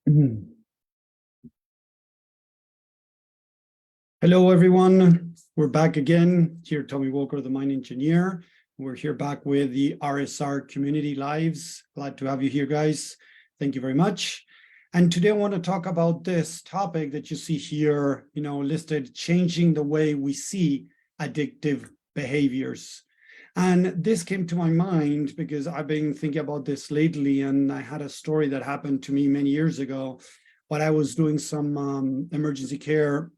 Hello, everyone. We're back again. Here, Tommy Walker, the mine engineer. We're here back with the RSR Community Lives. Glad to have you here, guys. Thank you very much. And today I want to talk about this topic that you see here, listed, changing the way we see addictive behaviors. And this came to my mind because I've been thinking about this lately, and I had a story that happened to me many years ago. But I was doing some emergency care,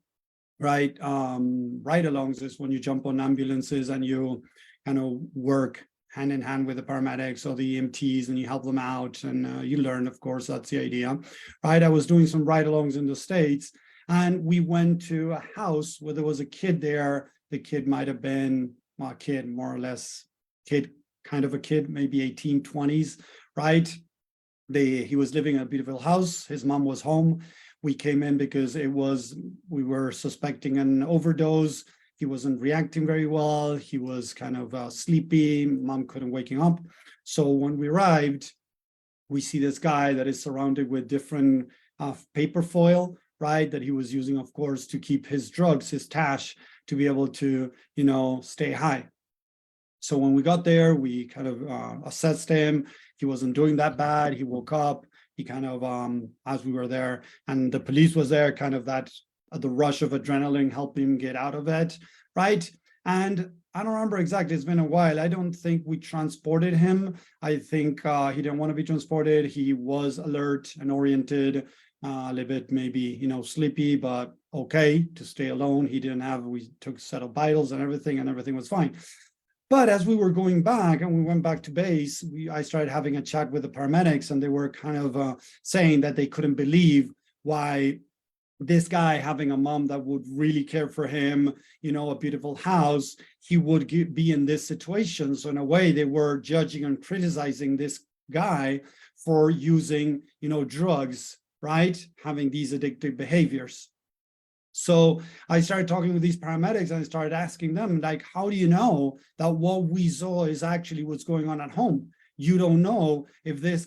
ride-alongs is when you jump on ambulances and you kind of work hand in hand with the paramedics or the EMTs and you help them out and you learn, of course, that's the idea, right? I was doing some ride-alongs in the States and we went to a house where there was a kid there. The kid might have been a kid, more or less, kind of a kid, maybe 18, 20s, right? He was living in a beautiful house. His mom was home. We came in because we were suspecting an overdose. He wasn't reacting very well. He was kind of sleepy. Mom couldn't wake him up. So when we arrived, we see this guy that is surrounded with different paper foil, right? That he was using, of course, to keep his drugs, his stash, to be able to, stay high. So when we got there, we kind of assessed him. He wasn't doing that bad. He woke up. He kind of, as we were there, and the police was there, kind of that, the rush of adrenaline helped him get out of it, right? And I don't remember exactly, it's been a while. I don't think we transported him. I think he didn't want to be transported. He was alert and oriented, a little bit maybe, sleepy, but okay to stay alone. We took a set of vitals and everything was fine. But as we were going back and we went back to base, I started having a chat with the paramedics and they were kind of saying that they couldn't believe why this guy, having a mom that would really care for him, a beautiful house, he would be in this situation. So in a way, they were judging and criticizing this guy for using, drugs, right? Having these addictive behaviors. So I started talking with these paramedics and I started asking them, like, how do you know that what we saw is actually what's going on at home? You don't know if this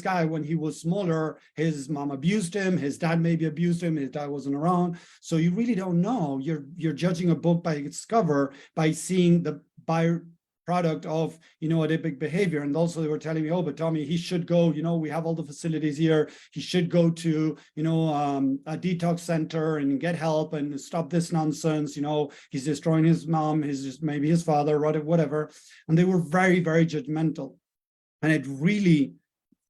guy, when he was smaller, his mom abused him, his dad maybe abused him, his dad wasn't around. So you really don't know. You're judging a book by its cover, by seeing the byproduct of, addictive behavior. And also they were telling me, oh, but Tommy, he should go, we have all the facilities here. He should go to, a detox center and get help and stop this nonsense. He's destroying his mom, maybe his father, whatever. And they were very, very judgmental. And it really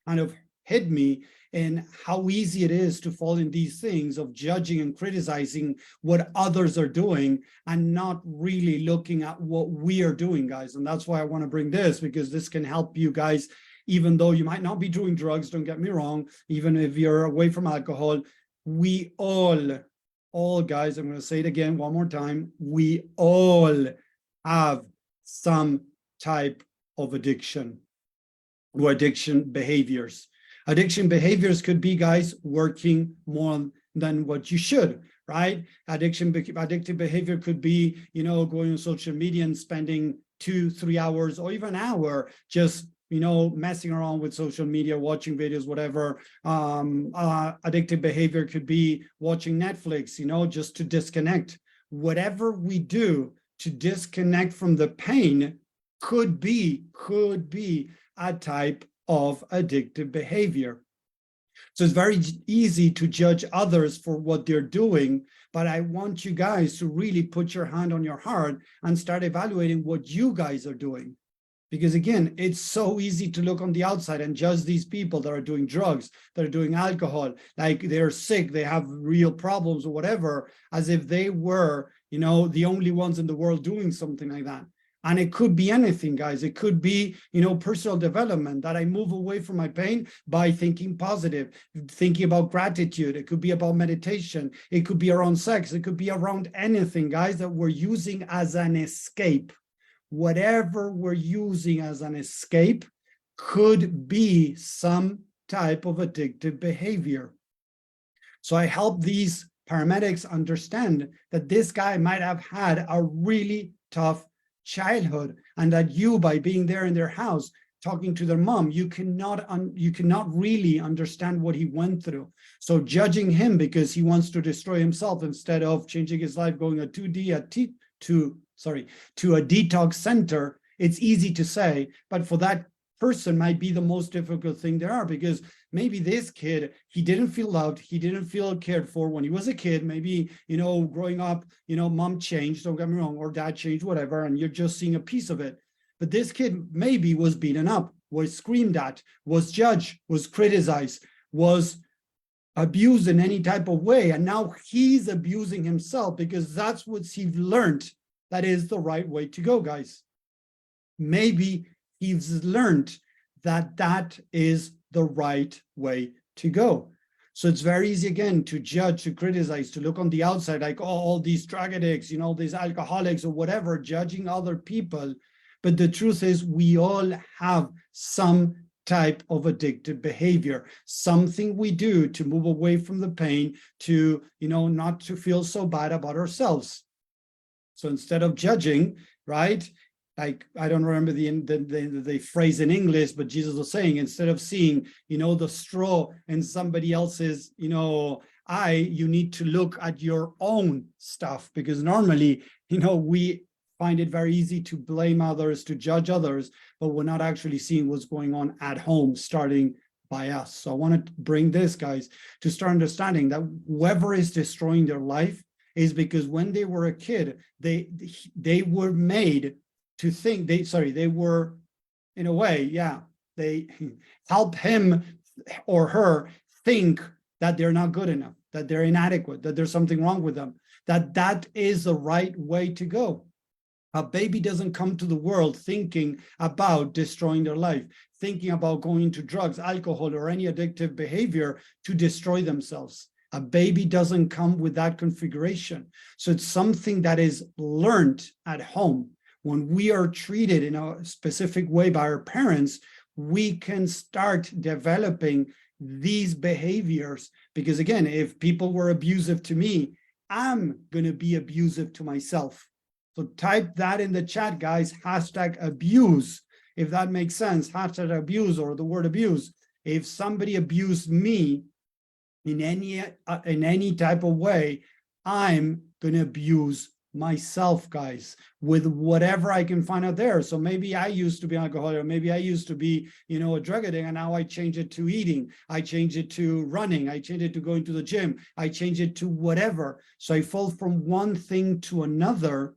kind of hit me in how easy it is to fall in these things of judging and criticizing what others are doing and not really looking at what we are doing, guys. And that's why I want to bring this, because this can help you guys, even though you might not be doing drugs, don't get me wrong, even if you're away from alcohol, we all guys, I'm going to say it again one more time, we all have some type of addiction or addiction behaviors. Addiction behaviors could be, guys, working more than what you should, right? Addictive behavior could be, going on social media and spending 2-3 hours or even an hour just, messing around with social media, watching videos, whatever. Addictive behavior could be watching Netflix, just to disconnect. Whatever we do to disconnect from the pain could be a type of addictive behavior. So it's very easy to judge others for what they're doing, but I want you guys to really put your hand on your heart and start evaluating what you guys are doing. Because again, it's so easy to look on the outside and judge these people that are doing drugs, that are doing alcohol, like they're sick, they have real problems or whatever, as if they were, the only ones in the world doing something like that. And it could be anything, guys. It could be, personal development, that I move away from my pain by thinking positive, thinking about gratitude. It could be about meditation. It could be around sex. It could be around anything, guys, that we're using as an escape. Whatever we're using as an escape could be some type of addictive behavior. So I help these paramedics understand that this guy might have had a really tough childhood, and that you, by being there in their house, talking to their mom, you cannot really understand what he went through. So judging him because he wants to destroy himself instead of changing his life, going to a detox center, it's easy to say, but for that person might be the most difficult thing there are, because maybe this kid, he didn't feel loved, he didn't feel cared for when he was a kid. Maybe, growing up, mom changed, don't get me wrong, or dad changed, whatever, and you're just seeing a piece of it. But this kid maybe was beaten up, was screamed at, was judged, was criticized, was abused in any type of way, and now he's abusing himself because that's what he's learned that is the right way to go, guys. Maybe he's learned that that is the right way to go. So it's very easy, again, to judge, to criticize, to look on the outside like, oh, all these drug addicts, these alcoholics or whatever, judging other people. But the truth is, we all have some type of addictive behavior, something we do to move away from the pain, to, not to feel so bad about ourselves. So instead of judging, right? Like, I don't remember the phrase in English, but Jesus was saying, instead of seeing, the straw in somebody else's, eye, you need to look at your own stuff, because normally, we find it very easy to blame others, to judge others, but we're not actually seeing what's going on at home, starting by us. So I want to bring this, guys, to start understanding that whoever is destroying their life is because when they were a kid, they were made to think, they were, in a way, they help him or her think that they're not good enough, that they're inadequate, that there's something wrong with them, that is the right way to go. A baby doesn't come to the world thinking about destroying their life, thinking about going into drugs, alcohol, or any addictive behavior to destroy themselves. A baby doesn't come with that configuration. So it's something that is learned at home. When we are treated in a specific way by our parents, we can start developing these behaviors. Because again, if people were abusive to me, I'm going to be abusive to myself. So type that in the chat, guys, #abuse, if that makes sense, #abuse, or the word abuse. If somebody abused me in any type of way, I'm going to abuse myself, guys, with whatever I can find out there. So maybe I used to be an alcoholic, or maybe I used to be, a drug addict, and now I change it to eating, I change it to running, I change it to going to the gym, I change it to whatever. So I fall from one thing to another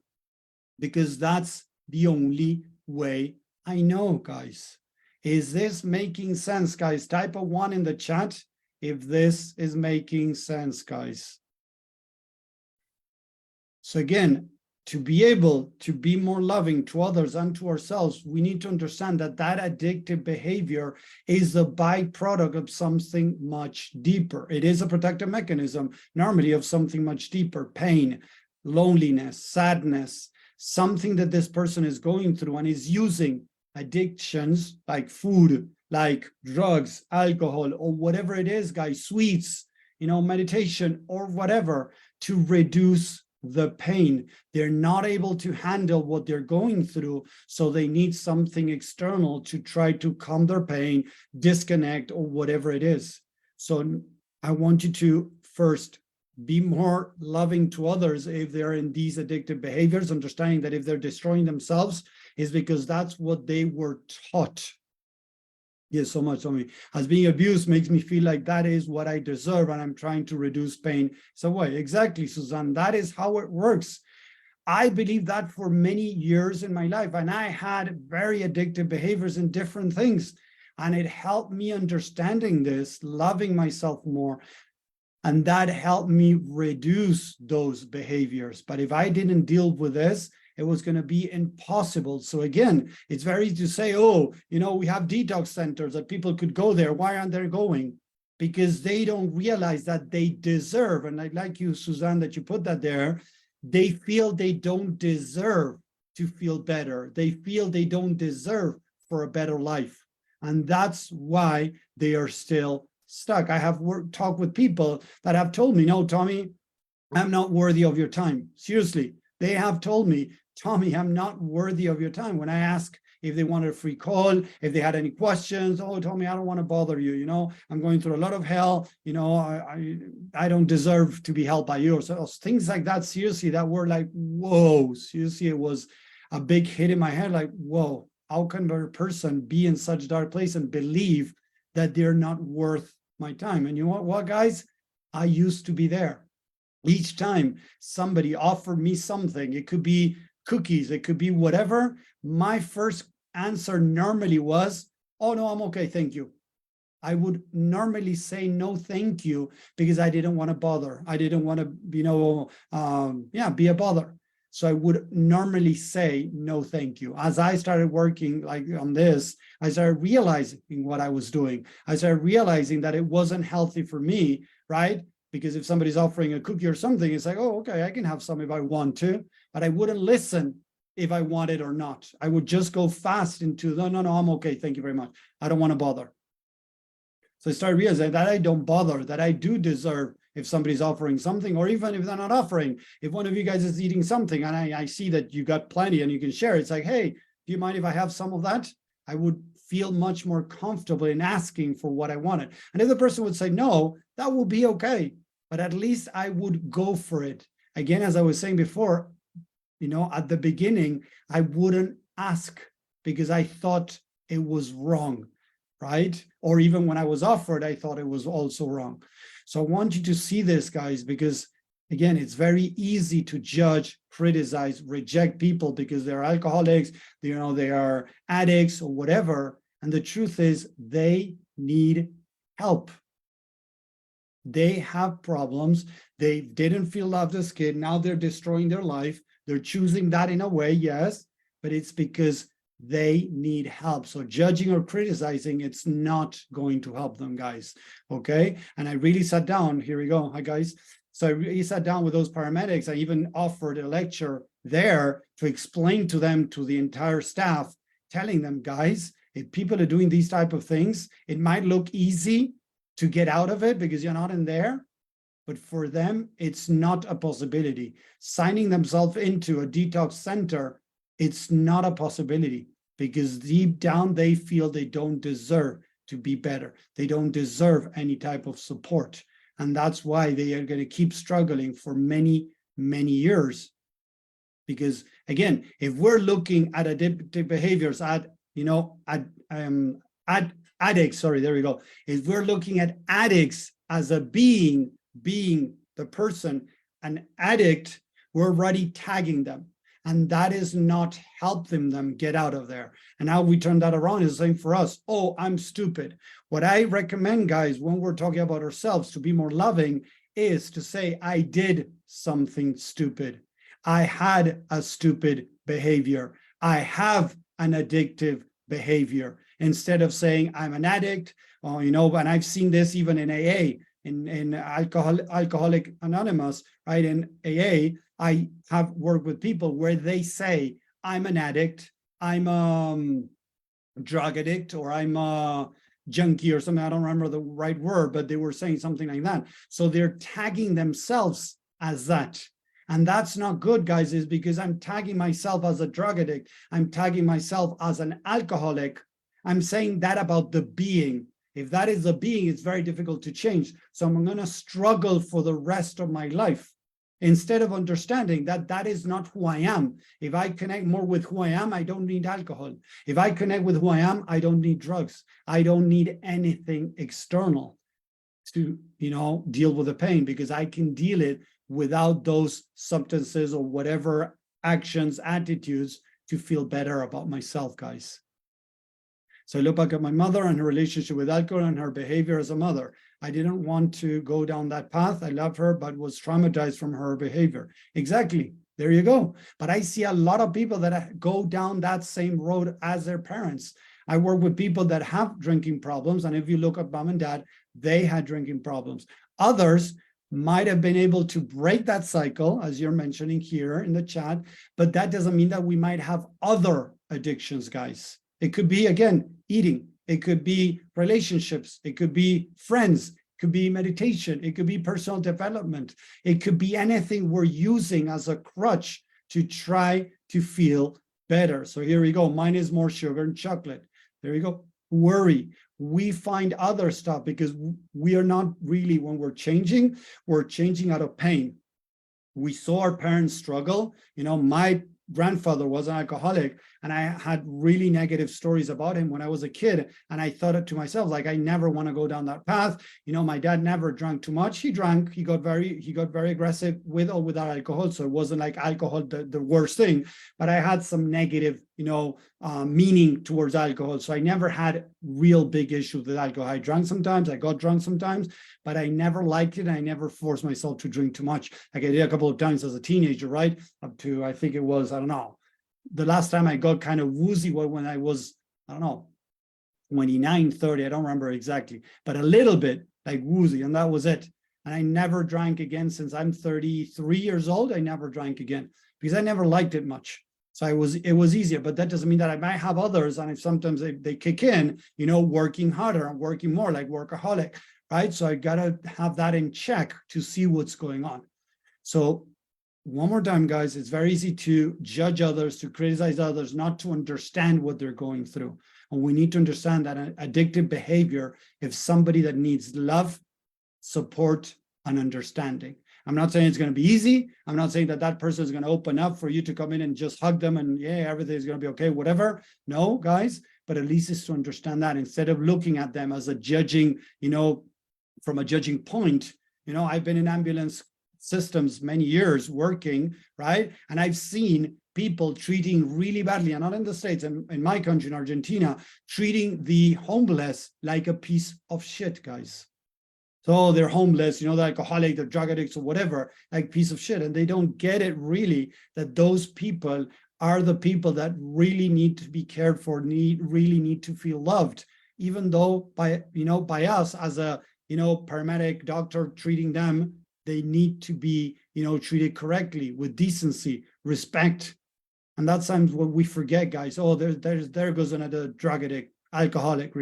because that's the only way I know, guys. Is this making sense, guys? Type a 1 in the chat if this is making sense, guys. So again, to be able to be more loving to others and to ourselves, we need to understand that that addictive behavior is a byproduct of something much deeper. It is a protective mechanism, normally, of something much deeper: pain, loneliness, sadness, something that this person is going through, and is using addictions like food, like drugs, alcohol, or whatever it is, guys, sweets, meditation, or whatever, to reduce the pain. They're not able to handle what they're going through, so they need something external to try to calm their pain, disconnect, or whatever it is. So I want you to first be more loving to others if they're in these addictive behaviors, understanding that if they're destroying themselves, is because that's what they were taught. Yes, so much on me. As being abused makes me feel like that is what I deserve, and I'm trying to reduce pain. So why? Exactly, Suzanne. That is how it works. I believe that for many years in my life, and I had very addictive behaviors in different things, and it helped me understanding this, loving myself more, and that helped me reduce those behaviors. But if I didn't deal with this, it was going to be impossible. So again, it's very easy to say, oh, we have detox centers that people could go there. Why aren't they going? Because they don't realize that they deserve. And I like you, Suzanne, that you put that there. They feel they don't deserve to feel better. They feel they don't deserve for a better life. And that's why they are still stuck. I have talked with people that have told me, no, Tommy, I'm not worthy of your time. Seriously, they have told me, Tommy, I'm not worthy of your time. When I ask, if they wanted a free call, if they had any questions. Oh, Tommy, I don't want to bother you. You know, I'm going through a lot of hell. You know, I don't deserve to be helped by you. So things like that, seriously, that were like, whoa, seriously, it was a big hit in my head. Like, whoa, how can a person be in such a dark place and believe that they're not worth my time? And you know what, guys? I used to be there. Each time somebody offered me something, it could be cookies, it could be whatever, my first answer normally was, oh no, I'm okay, thank you. I would normally say no, thank you, because I didn't want to bother. I didn't want to, you know, be a bother. So I would normally say no, thank you. As I started working like on this, I started realizing what I was doing. I started realizing that it wasn't healthy for me, right? Because if somebody's offering a cookie or something, it's like, oh, okay, I can have some if I want to, but I wouldn't listen if I wanted or not. I would just go fast into, no, I'm okay, thank you very much. I don't want to bother. So I started realizing that I don't bother, that I do deserve if somebody's offering something, or even if they're not offering, if one of you guys is eating something and I see that you got plenty and you can share, it's like, hey, do you mind if I have some of that? I would feel much more comfortable in asking for what I wanted. And if the person would say no, that would be okay. But at least I would go for it. Again, as I was saying before, you know, at the beginning, I wouldn't ask because I thought it was wrong, right? Or even when I was offered, I thought it was also wrong. So I want you to see this, guys, because again, it's very easy to judge, criticize, reject people because they're alcoholics, you know, they are addicts or whatever. And the truth is they need help. They have problems. They didn't feel loved as a kid. Now they're destroying their life. They're choosing that in a way, yes, but it's because they need help. So judging or criticizing, it's not going to help them, guys. Okay. And I really sat down. Here we go. Hi, guys. So I really sat down with those paramedics. I even offered a lecture there to explain to them, to the entire staff, telling them, guys, if people are doing these type of things, it might look easy to get out of it because you're not in there, but for them, it's not a possibility. Signing themselves into a detox center, it's not a possibility because deep down, they feel they don't deserve to be better. They don't deserve any type of support. And that's why they are going to keep struggling for many, many years. Because again, if we're looking at addictive behaviors, addicts, sorry, there we go. If we're looking at addicts as a being the person, an addict, we're already tagging them. And that is not helping them get out of there. And how we turn that around is the same for us. Oh, I'm stupid. What I recommend, guys, when we're talking about ourselves to be more loving is to say, I did something stupid. I had a stupid behavior. I have an addictive behavior. Instead of saying I'm an addict, or, you know, and I've seen this even in AA, in Alcoholic Anonymous, right? In AA, I have worked with people where they say, I'm an addict, I'm a drug addict, or I'm a junkie or something. I don't remember the right word, but they were saying something like that. So they're tagging themselves as that. And that's not good, guys, is because I'm tagging myself as a drug addict. I'm tagging myself as an alcoholic. I'm saying that about the being. If that is a being, it's very difficult to change. So I'm going to struggle for the rest of my life instead of understanding that that is not who I am. If I connect more with who I am, I don't need alcohol. If I connect with who I am, I don't need drugs. I don't need anything external to, you know, deal with the pain because I can deal it without those substances or whatever actions, attitudes to feel better about myself, guys. So I look back at my mother and her relationship with alcohol and her behavior as a mother. I didn't want to go down that path. I love her, but was traumatized from her behavior. Exactly. There you go. But I see a lot of people that go down that same road as their parents. I work with people that have drinking problems. And if you look at mom and dad, they had drinking problems. Others might have been able to break that cycle, as you're mentioning here in the chat, but that doesn't mean that we might have other addictions, guys. It could be, again, eating. It could be relationships. It could be friends. It could be meditation. It could be personal development. It could be anything we're using as a crutch to try to feel better. So here we go. Mine is more sugar and chocolate. There you go. Worry. We find other stuff because we are not really, when we're changing out of pain. We saw our parents struggle. You know, my grandfather was an alcoholic, and I had really negative stories about him when I was a kid. And I thought it to myself, like, I never want to go down that path. You know, my dad never drank too much. He drank, he got very aggressive with or without alcohol. So it wasn't like alcohol, the worst thing, but I had some negative, meaning towards alcohol. So I never had real big issues with alcohol. I drank sometimes, I got drunk sometimes, but I never liked it. I never forced myself to drink too much. Like I did a couple of times as a teenager, right? Up to, I think it was, I don't know. The last time I got kind of woozy was when I was, I don't know, 29, 30, I don't remember exactly, but a little bit like woozy, and that was it. And I never drank again since I'm 33 years old. I never drank again because I never liked it much. So it was easier, but that doesn't mean that I might have others. And if sometimes they kick in, working harder and working more, like workaholic, right? So I got to have that in check to see what's going on. So one more time, guys, it's very easy to judge others, to criticize others, not to understand what they're going through. And we need to understand that an addictive behavior is somebody that needs love, support, and understanding. I'm not saying it's going to be easy. I'm not saying that person is going to open up for you to come in and just hug them and, yeah, everything's going to be okay, whatever. No, guys, but at least it's to understand that instead of looking at them as a judging, from a judging point. I've been in ambulance systems many years working, right? And I've seen people treating really badly, and not in the States, in my country, in Argentina, treating the homeless like a piece of shit, guys. So they're homeless, they're alcoholic, they're drug addicts or whatever, like piece of shit. And they don't get it really that those people are the people that really need to be cared for, really need to feel loved, even though by us as a, paramedic, doctor treating them, they need to be, treated correctly with decency, respect. And that's sometimes what we forget, guys. Oh, there goes another drug addict, alcoholic,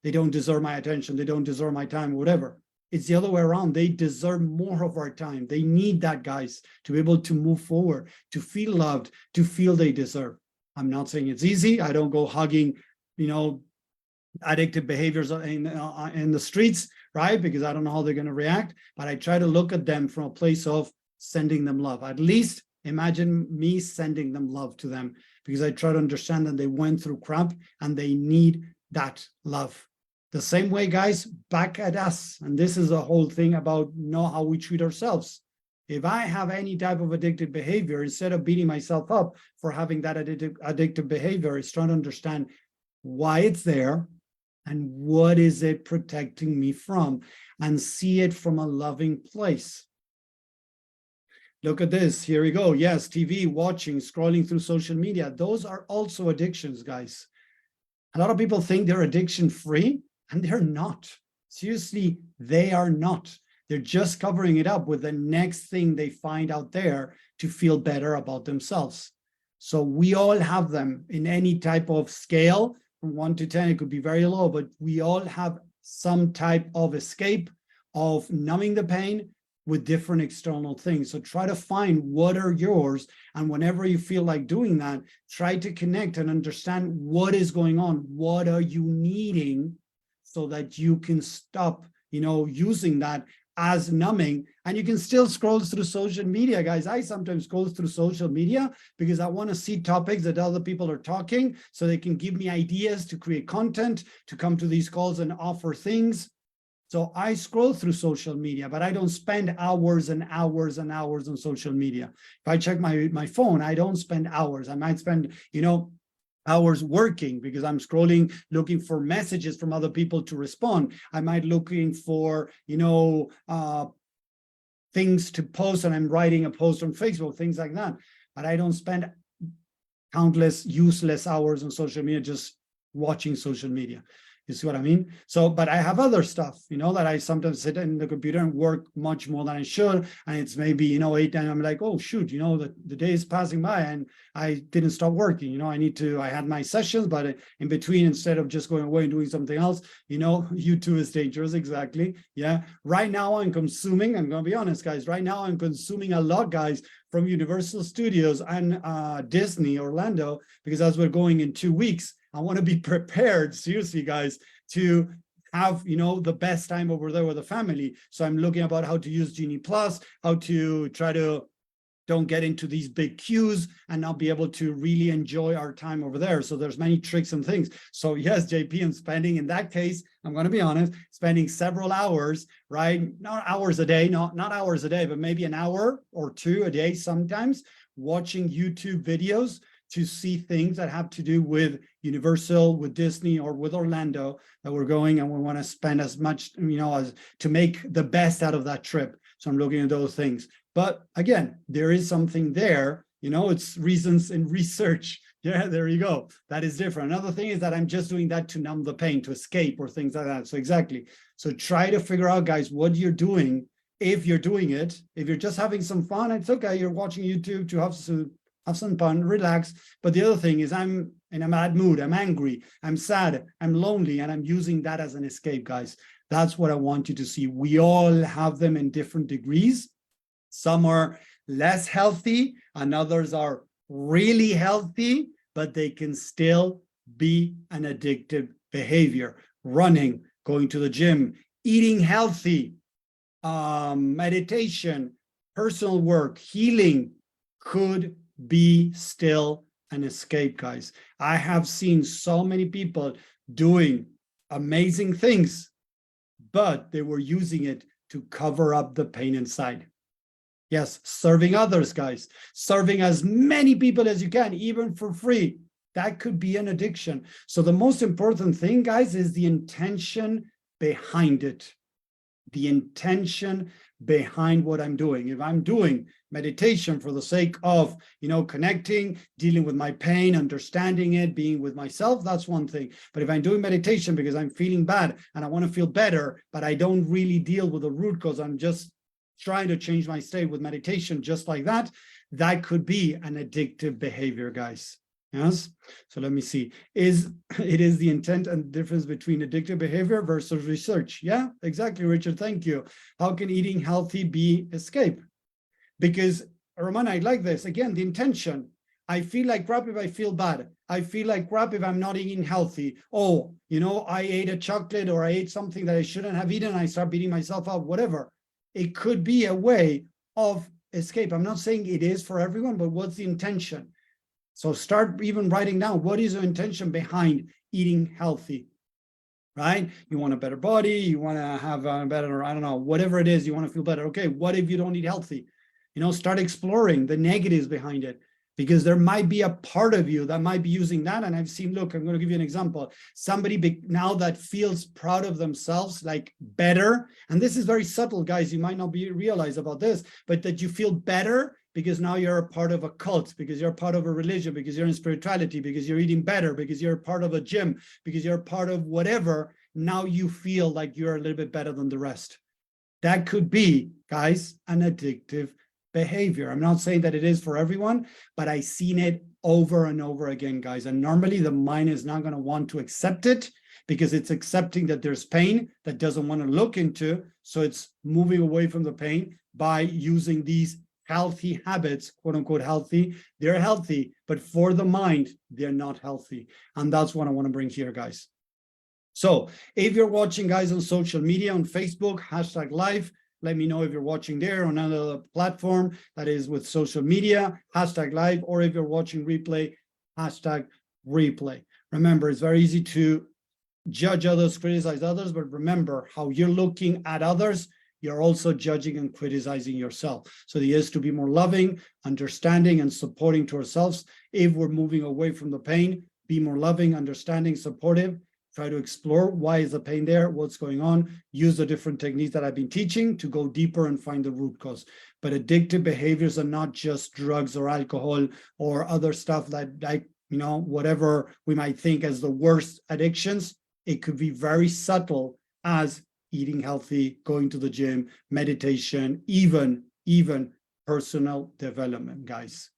they don't deserve my attention. They don't deserve my time, whatever. It's the other way around. They deserve more of our time. They need that, guys, to be able to move forward, to feel loved, to feel they deserve. I'm not saying it's easy. I don't go hugging, addictive behaviors in the streets, right? Because I don't know how they're going to react, but I try to look at them from a place of sending them love. At least imagine me sending them love to them, because I try to understand that they went through crap and they need that love. The same way, guys, back at us. And this is a whole thing about how we treat ourselves. If I have any type of addictive behavior, instead of beating myself up for having that addictive behavior, it's trying to understand why it's there and what is it protecting me from, and see it from a loving place. Look at this. Here we go. Yes, TV, watching, scrolling through social media. Those are also addictions, guys. A lot of people think they're addiction-free, and they're not. Seriously, they are not. They're just covering it up with the next thing they find out there to feel better about themselves. So we all have them in any type of scale. From 1 to 10, it could be very low, but we all have some type of escape, of numbing the pain with different external things. So try to find what are yours. And whenever you feel like doing that, try to connect and understand what is going on. What are you needing, so that you can stop, using that as numbing, and you can still scroll through social media, guys. I sometimes go through social media because I want to see topics that other people are talking, so they can give me ideas to create content, to come to these calls and offer things. So I scroll through social media, but I don't spend hours and hours and hours on social media. If I check my phone, I don't spend hours. I might spend, hours working because I'm scrolling, looking for messages from other people to respond. I might looking for, things to post, and I'm writing a post on Facebook, things like that. But I don't spend countless useless hours on social media just watching social media. You see what I mean? So, but I have other stuff, that I sometimes sit in the computer and work much more than I should. And it's maybe, 8, and I'm like, oh, shoot, the day is passing by and I didn't stop working. I had my sessions, but in between, instead of just going away and doing something else, YouTube is dangerous. Exactly. Yeah. Right now I'm consuming, I'm going to be honest, guys, right now I'm consuming a lot, guys, from Universal Studios and Disney Orlando, because as we're going in 2 weeks, I want to be prepared, seriously, guys, to have, the best time over there with the family. So I'm looking about how to use Genie Plus, how to try to don't get into these big queues and not be able to really enjoy our time over there. So there's many tricks and things. So yes, JP, I'm spending, in that case, I'm going to be honest, spending several hours, right? Not hours a day, not hours a day, but maybe an hour or 2 a day sometimes, watching YouTube videos to see things that have to do with Universal, with Disney, or with Orlando that we're going, and we want to spend as much, as to make the best out of that trip. So I'm looking at those things. But again, there is something there, it's reasons in research. Yeah, there you go. That is different. Another thing is that I'm just doing that to numb the pain, to escape, or things like that. So exactly. So try to figure out, guys, what you're doing. If you're doing it, if you're just having some fun, it's okay. You're watching YouTube to have some fun, relax. But the other thing is I'm in a bad mood, I'm angry, I'm sad, I'm lonely, and I'm using that as an escape, guys. That's what I want you to see. We all have them in different degrees. Some are less healthy and others are really healthy, but they can still be an addictive behavior. Running, going to the gym, eating healthy, meditation, personal work, healing could be still an escape, guys. I have seen so many people doing amazing things, but they were using it to cover up the pain inside. Yes, serving others, guys, serving as many people as you can, even for free. That could be an addiction. So the most important thing, guys, is the intention behind it. The intention behind what I'm doing. If I'm doing meditation for the sake of, connecting, dealing with my pain, understanding it, being with myself, that's one thing. But if I'm doing meditation because I'm feeling bad and I want to feel better, but I don't really deal with the root cause, I'm just trying to change my state with meditation just like that, that could be an addictive behavior, guys. Yes. So let me see. It is the intent and difference between addictive behavior versus research. Yeah, exactly, Richard. Thank you. How can eating healthy be escape? Because, Romana, I like this. Again, the intention. I feel like crap if I feel bad. I feel like crap if I'm not eating healthy. Oh, I ate a chocolate or I ate something that I shouldn't have eaten. I start beating myself up, whatever. It could be a way of escape. I'm not saying it is for everyone, but what's the intention? So start even writing down, what is the intention behind eating healthy, right? You want a better body, you want to have a better, I don't know, whatever it is, you want to feel better. Okay, what if you don't eat healthy? Start exploring the negatives behind it, because there might be a part of you that might be using that. And I've seen, look, I'm going to give you an example. Somebody now that feels proud of themselves, like better. And this is very subtle, guys. You might not realize about this, but that you feel better because now you're a part of a cult, because you're part of a religion, because you're in spirituality, because you're eating better, because you're part of a gym, because you're part of whatever. Now you feel like you're a little bit better than the rest. That could be, guys, an addictive behavior. I'm not saying that it is for everyone, but I've seen it over and over again, guys. And normally the mind is not going to want to accept it because it's accepting that there's pain that doesn't want to look into. So it's moving away from the pain by using these healthy habits, quote unquote healthy. They're healthy, but for the mind, they're not healthy. And that's what I want to bring here, guys. So if you're watching, guys, on social media, on Facebook, #live, let me know if you're watching there on another platform that is with social media, #live, or if you're watching replay, #replay. Remember, it's very easy to judge others, criticize others, but remember how you're looking at others, you're also judging and criticizing yourself. So the idea is to be more loving, understanding, and supporting to ourselves. If we're moving away from the pain, be more loving, understanding, supportive. Try to explore why is the pain there, what's going on, use the different techniques that I've been teaching to go deeper and find the root cause. But addictive behaviors are not just drugs or alcohol or other stuff that, like, whatever we might think as the worst addictions. It could be very subtle as eating healthy, going to the gym, meditation, even personal development, guys.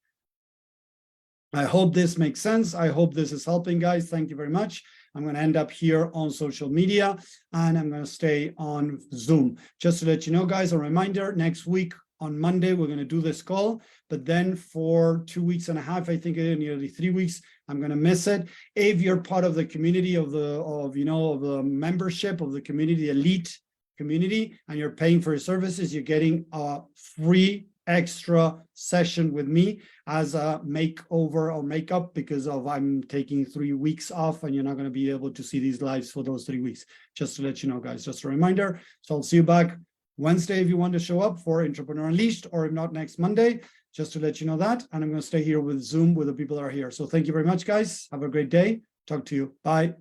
I hope this makes sense. I hope this is helping, guys. Thank you very much. I'm going to end up here on social media, and I'm going to stay on Zoom. Just to let you know, guys, a reminder, next week on Monday, we're going to do this call, but then for 2.5 weeks, I think nearly 3 weeks, I'm going to miss it. If you're part of the community of the membership of the community, the elite community, and you're paying for your services, you're getting a free extra session with me as a makeover or makeup, because of I'm taking 3 weeks off, and you're not going to be able to see these lives for those 3 weeks. Just to let you know, guys, just a reminder. So I'll see you back Wednesday if you want to show up for Entrepreneur Unleashed, or if not, next Monday, just to let you know that. And I'm going to stay here with Zoom with the people that are here. So thank you very much, guys. Have a great day. Talk to you. Bye.